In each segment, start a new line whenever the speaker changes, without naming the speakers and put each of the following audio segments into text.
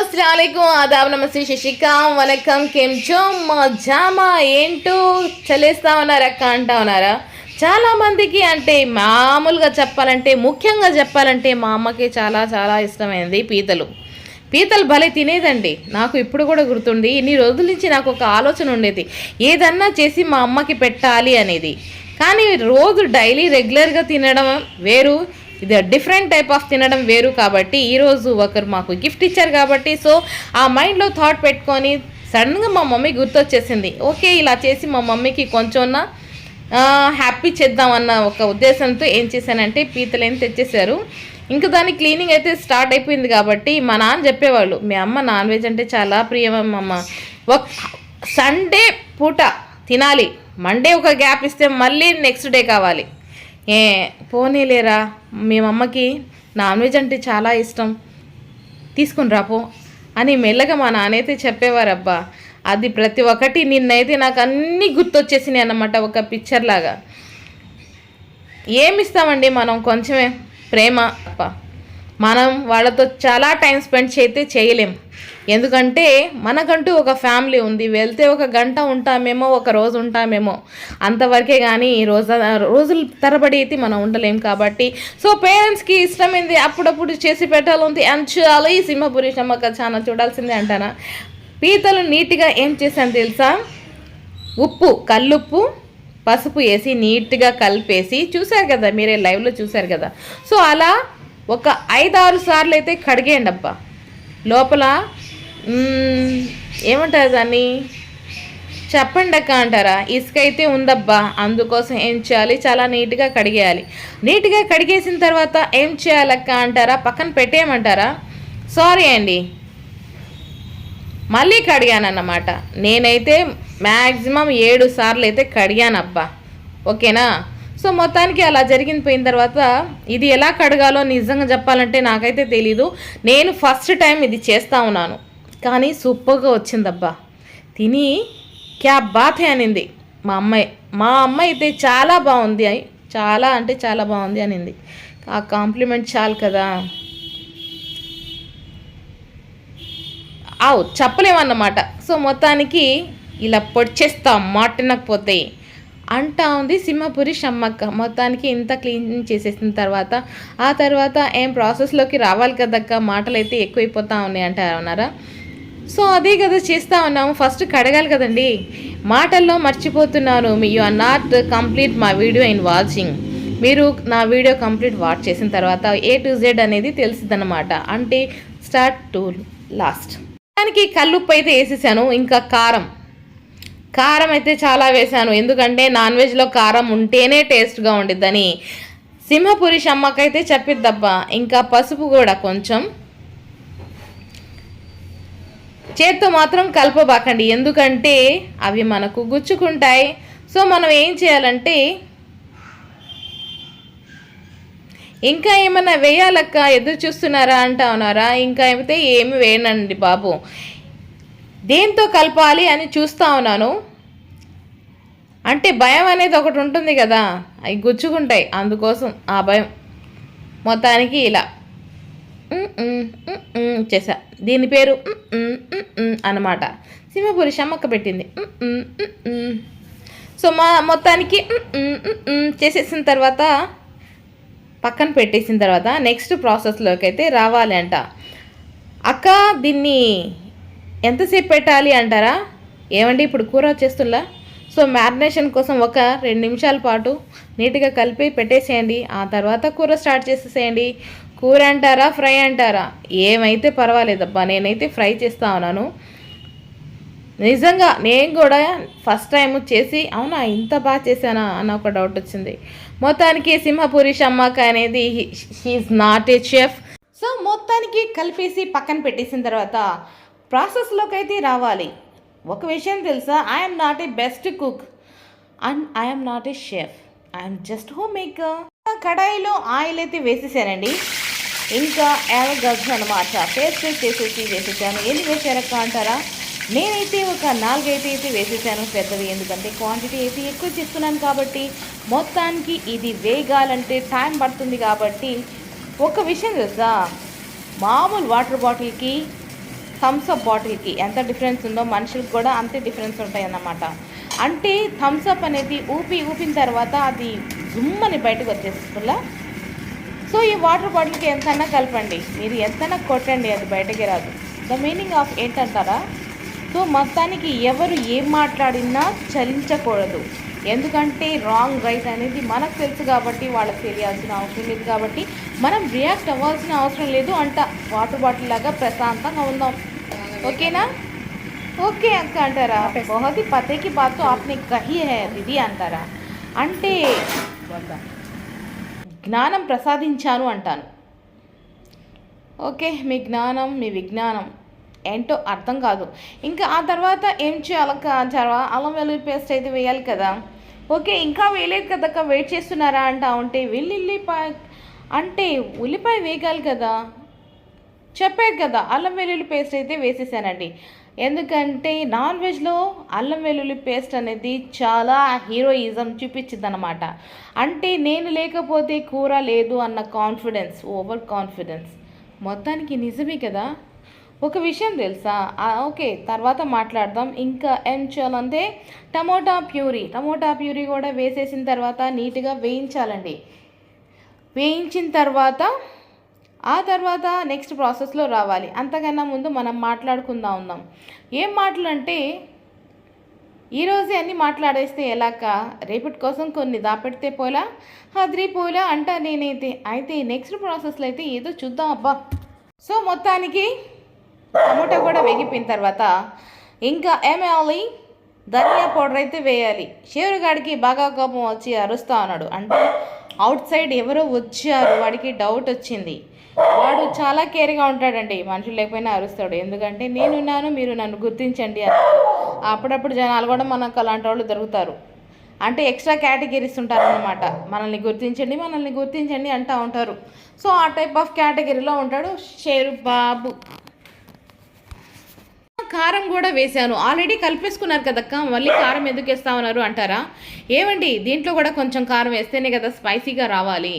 अस्सलामुअलैकुम आदाब नमస్తే శిశికా వనకం కెంచో మజామా ఏంటో చలేస్తా ఉన్నారా అక్క అంటా ఉన్నారా. చాలామందికి అంటే మామూలుగా చెప్పాలంటే ముఖ్యంగా చెప్పాలంటే మా అమ్మకి చాలా చాలా ఇష్టమైనది పీతలు. పీతలు భలే తినేదండి. నాకు ఇప్పుడు కూడా గుర్తుంది. ఇన్ని రోజుల నుంచి నాకు ఒక ఆలోచన ఉండేది, ఏదన్నా చేసి మా అమ్మకి పెట్టాలి అనేది. కానీ రోజు డైలీ రెగ్యులర్గా తినడం వేరు, ఇది డిఫరెంట్ టైప్ ఆఫ్ తినడం వేరు. కాబట్టి ఈరోజు ఒకరు మాకు గిఫ్ట్ ఇచ్చారు కాబట్టి సో ఆ మైండ్లో థాట్ పెట్టుకొని సడన్గా మా మమ్మీ గుర్తొచ్చేసింది. ఓకే, ఇలా చేసి మా మమ్మీకి కొంచెం హ్యాపీ చేద్దామన్న ఒక ఉద్దేశంతో ఏం చేశానంటే పీతలేని తెచ్చేశారు. ఇంకా దాని క్లీనింగ్ అయితే స్టార్ట్ అయిపోయింది. కాబట్టి మా నాన్న చెప్పేవాళ్ళు, మీ అమ్మ నాన్ వెజ్ అంటే చాలా ప్రియమమ్మ, ఒక సండే పూట తినాలి, మండే ఒక గ్యాప్ ఇస్తే మళ్ళీ నెక్స్ట్ డే కావాలి. పోనీలేరా, మేమమ్మకి నాన్ వెజ్ అంటే చాలా ఇష్టం, తీసుకుని రాపో అని మెల్లగా మా నాన్నైతే చెప్పేవారబ్బా. అది ప్రతి ఒక్కటి నిన్నైతే నాకు అన్నీ గుర్తొచ్చేసినాయి అన్నమాట, ఒక పిక్చర్ లాగా. ఏమిస్తామండి మనం, కొంచెమే ప్రేమ. మనం వాళ్ళతో చాలా టైం స్పెండ్ అయితే చేయలేం. ఎందుకంటే మనకంటూ ఒక ఫ్యామిలీ ఉంది. వెళ్తే ఒక గంట ఉంటామేమో, ఒక రోజు ఉంటామేమో, అంతవరకే. కానీ రోజుల తరబడి అయితే మనం ఉండలేం. కాబట్టి సో పేరెంట్స్కి ఇష్టమైంది అప్పుడప్పుడు చేసి పెట్టాలి. అంచాలి సింహపురి షమ్మక్క ఛానల్ చూడాల్సిందే అంటానా. పీతలు నీట్గా ఏం చేశాను తెలుసా, ఉప్పు, కల్లుప్పు, పసుపు వేసి నీట్గా కలిపేసి, చూశారు కదా మీరే లైవ్లో చూశారు కదా. సో అలా ఒక 5-6 సార్లు అయితే కడిగేయండి అబ్బా. లోపల ఏమంటారు దాన్ని, చెప్పండి అక్క అంటారా, ఇసుక అయితే ఉందబ్బా. అందుకోసం ఏం చేయాలి, చాలా నీట్గా కడిగేయాలి. నీట్గా కడిగేసిన తర్వాత ఏం చేయాలక్క అంటారా, పక్కన పెట్టేయమంటారా. సారీ అండి, మళ్ళీ కడిగానన్నమాట. నేనైతే మ్యాక్సిమం 7 సార్లు అయితే కడిగానబ్బా. ఓకేనా. సో మొత్తానికి అలా జరిగిపోయిన తర్వాత ఇది ఎలా కడగాలో నిజంగా చెప్పాలంటే నాకైతే తెలీదు. నేను ఫస్ట్ టైం ఇది చేస్తూ ఉన్నాను, కానీ సూపర్గా వచ్చిందబ్బా. తిని క్యా బాత్ అనింది మా అమ్మాయి. మా అమ్మాయి అయితే చాలా బాగుంది, చాలా అంటే చాలా బాగుంది అనింది. ఆ కాంప్లిమెంట్ చాలు కదా, చెప్పలేమన్నమాట. సో మొత్తానికి ఇలా పొడిచేస్తాం మాటినకపోతే అంటా ఉంది సింహపురి షమ్మక్క. మొత్తానికి ఇంత క్లీన్ చేసేసిన తర్వాత ఆ తర్వాత ఏం ప్రాసెస్లోకి రావాలి కదక్క, మాటలు అయితే ఎక్కువైపోతూ ఉన్నాయి అంటారన్నారా. సో అదే కదా చేస్తూ ఉన్నాము. ఫస్ట్ కడగాలి కదండి, మాటల్లో మర్చిపోతున్నాను. You are not complete my video in watching. మీరు నా వీడియో కంప్లీట్ వాచ్ చేసిన తర్వాత A to Z అనేది తెలిసిద్దన్నమాట, అంటే స్టార్ట్ టు లాస్ట్. దానికి కల్లుప్పు అయితే వేసేసాను, ఇంకా కారం అయితే చాలా వేసాను. ఎందుకంటే నాన్ వెజ్లో కారం ఉంటేనే టేస్ట్గా ఉండిద్దని సింహపురి షమ్మకైతే చెప్పిద్దబ్బా. ఇంకా పసుపు కూడా కొంచెం, చేత్తో మాత్రం కలపబాకండి, ఎందుకంటే అవి మనకు గుచ్చుకుంటాయి. సో మనం ఏం చేయాలంటే ఇంకా ఏమన్నా వేయాలక్క ఎదురు చూస్తున్నారా అంటా ఉన్నారా. ఇంకా అయితే ఏమి వేయనండి బాబు, దేంతో కలపాలి అని చూస్తూ ఉన్నాను. అంటే భయం అనేది ఒకటి ఉంటుంది కదా, అవి గుచ్చుకుంటాయి, అందుకోసం ఆ భయం. మొత్తానికి ఇలా చేసా. దీని పేరు అన్నమాట, సింహపురి షమ్మక్క పెట్టింది. సో మొత్తానికి చేసేసిన తర్వాత పక్కన పెట్టేసిన తర్వాత నెక్స్ట్ ప్రాసెస్లోకి అయితే రావాలి అంట. అక్క దీన్ని ఎంతసేపు పెట్టాలి అంటారా. ఏమండి ఇప్పుడు కూర వచ్చేస్తుందా. సో మ్యారినేషన్ కోసం ఒక 2 నిమిషాల పాటు నీట్గా కలిపి పెట్టేసేయండి. ఆ తర్వాత కూర స్టార్ట్ చేసేసేయండి. కూర అంటారా ఫ్రై అంటారా, ఏమైతే పర్వాలేదబ్బా. నేనైతే ఫ్రై చేస్తూ ఉన్నాను. నిజంగా నేను కూడా ఫస్ట్ టైం చేసి అవునా ఇంత బాగా చేశానా అన్న ఒక డౌట్ వచ్చింది. మొత్తానికి సింహపురి షమ్మక్క అనేది she is not a chef. So మొత్తానికి కలిపేసి పక్కన పెట్టేసిన తర్వాత ప్రాసెస్లోకి అయితే రావాలి. ఒక విషయం తెలుసా, I'm not a best cook and I'm not a chef, I'm just home maker. కడాయిలో ఆయిల్ అయితే వేసేసానండి. ఇంకా గజ్జు అనమాట పేస్ట్ చేసేసి వేసేసాను. ఎన్ని వేసారక్క అంటారా, నేనైతే ఒక 4 అయితే వేసేసాను పెద్దవి, ఎందుకంటే క్వాంటిటీ అయితే ఎక్కువ చేస్తున్నాను కాబట్టి. మొత్తానికి ఇది వేగాలంటే టైం పడుతుంది కాబట్టి ఒక విషయం తెలుసా, మామూలు వాటర్ బాటిల్కి థమ్స్ అప్ బాటిల్కి ఎంత డిఫరెన్స్ ఉందో మనుషులకు కూడా అంతే డిఫరెన్స్ ఉంటాయి అన్నమాట. అంటే థమ్స్ అప్ అనేది ఊపిన తర్వాత అది జుమ్మని బయటకు వచ్చేస్తుందా. సో ఈ వాటర్ బాటిల్కి ఎంతైనా కలపండి, మీరు ఎంతైనా కొట్టండి, అది బయటకి రాదు. ద మీనింగ్ ఆఫ్ ఏంటంటారా? సో మొత్తానికి ఎవరు ఏం మాట్లాడినా చలించకూడదు. ఎందుకంటే రాంగ్ రైట్ అనేది మనకు తెలుసు కాబట్టి వాళ్ళకి తెలియాల్సిన అవసరం లేదు, కాబట్టి మనం రియాక్ట్ అవ్వాల్సిన అవసరం లేదు అంట. వాటర్ బాటిల్ లాగా ప్రశాంతంగా ఉందాం, ఓకేనా? ఓకే అక్క అంటారా? బహుత్ పతేకి బాత్ ఆప్నే కహీ హై దీది అంటారా? అంటే జ్ఞానం ప్రసాదించాను అంటాను. ఓకే, మీ జ్ఞానం మీ విజ్ఞానం ఏంటో అర్థం కాదు. ఇంకా ఆ తర్వాత ఏం చేయాలక్క అంటారా? అల్లం వెల్లుల్లి పేస్ట్ అయితే వేయాలి కదా. ఓకే, ఇంకా వేయలేదు కదక్క, వెయిట్ చేస్తున్నారా అంటా ఉంటే వెల్లుల్లిపాయ అంటే ఉల్లిపాయ వేగాలి కదా, చెప్పారు కదా. అల్లం వెల్లుల్లి పేస్ట్ అయితే వేసేసానండి. ఎందుకంటే నాన్ వెజ్లో అల్లం వెల్లుల్లి పేస్ట్ అనేది చాలా హీరోయిజం చూపించింది అనమాట. అంటే నేను లేకపోతే కూర లేదు అన్న కాన్ఫిడెన్స్, ఓవర్ కాన్ఫిడెన్స్. మొత్తానికి నిజమే కదా. ఒక విషయం తెలుసా? ఓకే, తర్వాత మాట్లాడదాం. ఇంకా ఏం చేయాలంటే టమోటా ప్యూరీ కూడా వేసేసిన తర్వాత నీట్గా వేయించాలండి. వేయించిన తర్వాత ఆ తర్వాత నెక్స్ట్ ప్రాసెస్లో రావాలి. అంతకన్నా ముందు మనం మాట్లాడుకుందాం ఉందాం. ఏం మాటలంటే ఈరోజే అన్నీ మాట్లాడేస్తే ఎలాక, రేపటి కోసం కొన్ని దాపెడితే పోలా అదిరిపోలా అంట నేనైతే. అయితే నెక్స్ట్ ప్రాసెస్లో అయితే ఏదో చూద్దాం అబ్బా. సో మొత్తానికి టమోటా కూడా వేగిపోయిన తర్వాత ఇంకా ఏమేయాలి, ధనియా పౌడర్ అయితే వేయాలి. షేరుగాడికి బాగా కోపం వచ్చి అరుస్తా ఉన్నాడు. అంటే అవుట్ సైడ్ ఎవరో వచ్చారు, వాడికి డౌట్ వచ్చింది. వాడు చాలా కేర్గా ఉంటాడండి, మనుషులు లేకపోయినా అరుస్తాడు. ఎందుకంటే నేనున్నాను, మీరు నన్ను గుర్తించండి అని. అప్పుడప్పుడు జనాలు కూడా మనకు అలాంటి వాళ్ళు దొరుకుతారు. అంటే ఎక్స్ట్రా కేటగిరీస్ ఉంటారనమాట. మనల్ని గుర్తించండి అంటూ ఉంటారు. సో ఆ టైప్ ఆఫ్ కేటగిరీలో ఉంటాడు షేరు బాబు. కారం కూడా వేశాను, ఆల్రెడీ కలిపేసుకున్నారు కదక్క, మళ్ళీ కారం ఎందుకు వేస్తా ఉన్నారు అంటారా? ఏమండి, దీంట్లో కూడా కొంచెం కారం వేస్తేనే కదా స్పైసీగా రావాలి.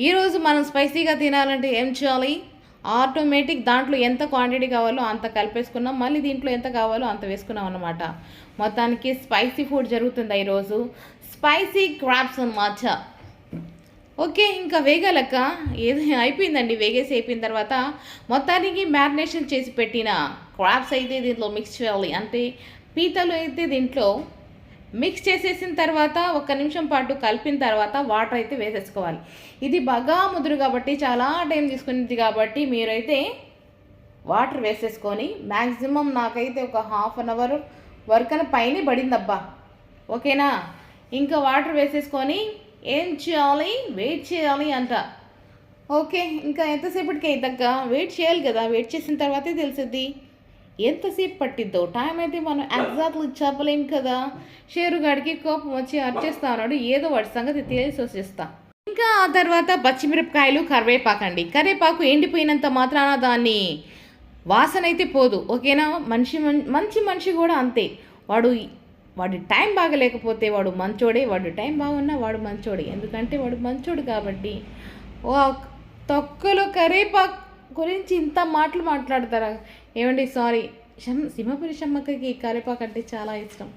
ఈరోజు మనం స్పైసీగా తినాలంటే ఏం చేయాలి? ఆటోమేటిక్ దాంట్లో ఎంత క్వాంటిటీ కావాలో అంత కలిపేసుకున్నాం, మళ్ళీ దీంట్లో ఎంత కావాలో అంత వేసుకున్నాం అన్నమాట. మొత్తానికి స్పైసీ ఫుడ్ జరుగుతుంది ఈరోజు, స్పైసీ క్రాబ్స్ అన్నమాట. ఓకే, ఇంకా వేగాలక్క, ఏదో అయిపోయిందండి. వేగేసి అయిపోయిన తర్వాత మొత్తానికి మ్యారినేషన్ చేసి పెట్టిన క్రాబ్స్ అయితే దీంట్లో మిక్స్ చేయాలి. అంటే పీతలు అయితే దీంట్లో మిక్స్ చేసేసిన తర్వాత 1 నిమిషం పాటు కలిపిన తర్వాత వాటర్ అయితే వేసేసుకోవాలి. ఇది బాగా ముదురు కాబట్టి చాలా టైం తీసుకునేది కాబట్టి మీరైతే వాటర్ వేసేసుకొని మ్యాక్సిమం నాకైతే ఒక ½ అన్ అవర్ వరకన పైనే పడిందబ్బా. ఓకేనా? ఇంకా వాటర్ వేసేసుకొని ఏం చేయాలి, వెయిట్ చేయాలి అంట. ఓకే, ఇంకా ఎంతసేపటికి అయితక్క వెయిట్ చేయాలి కదా. వెయిట్ చేసిన తర్వాతే తెలిసిద్ది ఎంతసేపు పట్టిద్దో. టైం అయితే మనం ఎగ్జాక్ట్లీ చెప్పలేం కదా. షేరుగాడికి కోపం వచ్చి అర్చేస్తా ఉన్నాడు, ఏదో వాడి సంగతి తెలిసి వచ్చేస్తా. ఇంకా ఆ తర్వాత పచ్చిమిరపకాయలు, కరివేపాకండి. కరివేపాకు ఎండిపోయినంత మాత్రాన దాన్ని వాసన అయితే పోదు, ఓకేనా? మంచి మనిషి కూడా అంతే. వాడి టైం బాగలేకపోతే వాడు మంచోడే, వాడు టైం బాగున్నా వాడు మంచోడే. ఎందుకంటే వాడు మంచోడు కాబట్టి. తొక్కలో కరివేపాకు గురించి ఇంత మాటలు మాట్లాడతారా? ఏమండి, సారీ, సింహపురి షమ్మక్కకి కరివేపాకు అంటే చాలా ఇష్టం.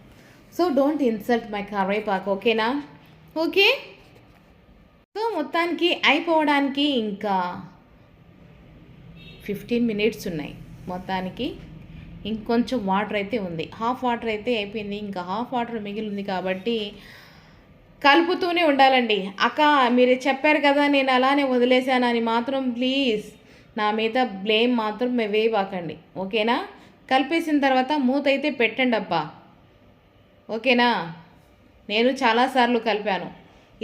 సో డోంట్ ఇన్సల్ట్ మై కరివేపాకు, ఓకేనా? ఓకే, సో మొత్తానికి అయిపోవడానికి ఇంకా 15 మినిట్స్ ఉన్నాయి. మొత్తానికి ఇంకొంచెం వాటర్ అయితే ఉంది, హాఫ్ వాటర్ అయితే అయిపోయింది, ఇంకా హాఫ్ వాటర్ మిగిలింది కాబట్టి కలుపుతూనే ఉండాలండి. అక్క మీరు చెప్పారు కదా నేను అలానే వదిలేశానని మాత్రం ప్లీజ్ నా మీద బ్లేమ్ మాత్రం వేయబాకండి, ఓకేనా? కలిపేసిన తర్వాత మూత అయితే పెట్టండి అబ్బా, ఓకేనా? నేను చాలాసార్లు కలిపాను,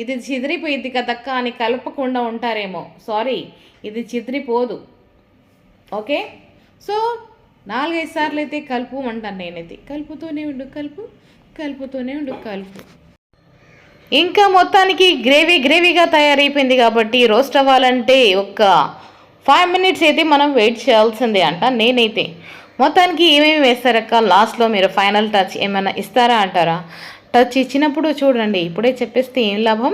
ఇది చిదిరిపోయింది కదక్క అని కలపకుండా ఉంటారేమో. సారీ, ఇది చిదిరిపోదు, ఓకే? సో 4-5 సార్లు అయితే కలుపు అంటాను నేనైతే. కలుపుతూనే ఉండు, కలుపుతూనే ఉండు. ఇంకా మొత్తానికి గ్రేవీగా తయారైపోయింది కాబట్టి రోస్ట్ అవ్వాలంటే ఒక 5 మినిట్స్ అయితే మనం వెయిట్ చేయాల్సిందే అంట నేనైతే. మొత్తానికి ఏమేమి వేస్తారక్క లాస్ట్లో మీరు ఫైనల్ టచ్ ఏమైనా ఇస్తారా అంటారా? టచ్ ఇచ్చినప్పుడు చూడండి, ఇప్పుడే చెప్పేస్తే ఏం లాభం?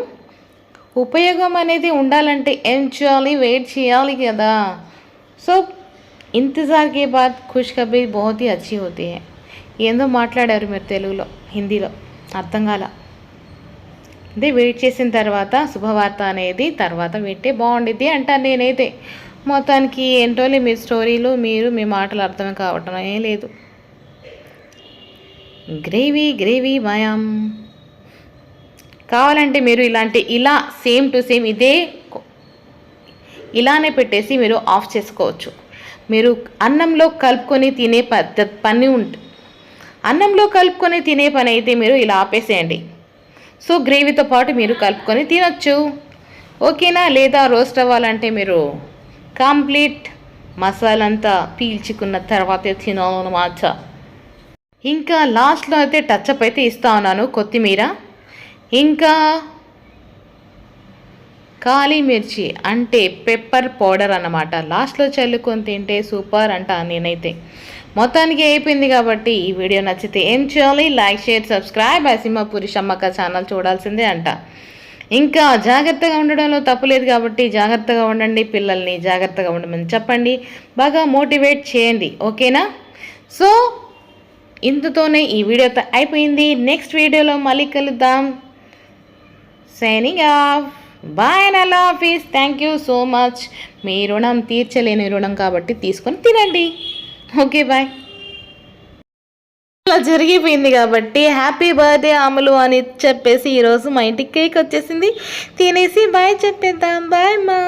ఉపయోగం అనేది ఉండాలంటే ఏం చేయాలి? వెయిట్ చేయాలి కదా. సో ఇంతజార్ కే బాద్ ఖుష్ఖబరీ బహుత్ హీ అచ్చీ హోతీ హై. ఏందో మాట్లాడారు మీరు తెలుగులో, హిందీలో అర్థం కాల. అదే వెయిట్ చేసిన తర్వాత శుభవార్త అనేది తర్వాత వింటే బాగుండిద్ది అంటాను నేనైతే. మొత్తానికి ఏంటోలే మీ స్టోరీలు, మీ మాటలు అర్థం కావటం ఏం లేదు. గ్రేవీ గ్రేవీ భయం. కావాలంటే మీరు ఇలా సేమ్ టు సేమ్ ఇలానే పెట్టేసి మీరు ఆఫ్ చేసుకోవచ్చు. మీరు అన్నంలో కలుపుకొని తినే అన్నంలో కలుపుకొని తినే పని అయితే మీరు ఇలా ఆపేసేయండి. సో గ్రేవీతో పాటు మీరు కలుపుకొని తినొచ్చు, ఓకేనా. లేదా రోస్ట్ అవ్వాలంటే మీరు కంప్లీట్ మసాలా అంతా పీల్చుకున్న తర్వాతే తినాలన్నమాట. ఇంకా లాస్ట్లో అయితే టచ్అప్ అయితే ఇస్తా ఉన్నాను, కొత్తిమీర ఇంకా కాళీ మిర్చి అంటే పెప్పర్ పౌడర్ అన్నమాట. లాస్ట్లో చల్లుకొని తింటే సూపర్ అంట నేనైతే. మొత్తానికి అయిపోయింది కాబట్టి ఈ వీడియో నచ్చితే ఏం చేయాలి, like share subscribe. Simhapuri Shammakka channel చూడాల్సిందే అంట. ఇంకా జాగ్రత్తగా ఉండడంలో తప్పులేదు కాబట్టి జాగ్రత్తగా ఉండండి, పిల్లల్ని జాగ్రత్తగా ఉండమని చెప్పండి, బాగా మోటివేట్ చేయండి, ఓకేనా. సో ఇంతతోనే ఈ వీడియో అయిపోయింది. నెక్స్ట్ వీడియోలో మళ్ళీ కలుద్దాం. Signing off. బాయ్ అండ్ అల్లా హాఫీజ్. Thank you so much. మీ రుణం తీర్చలేని రుణం కాబట్టి తీసుకొని తినండి, ఓకే బాయ్. అలా జరిగిపోయింది కాబట్టి హ్యాపీ బర్త్డే అమలు అని చెప్పేసి ఈరోజు మా ఇంటికి కేక్ వచ్చేసింది, తినేసి బాయ్ చెప్పేద్దాం. బాయ్ మా.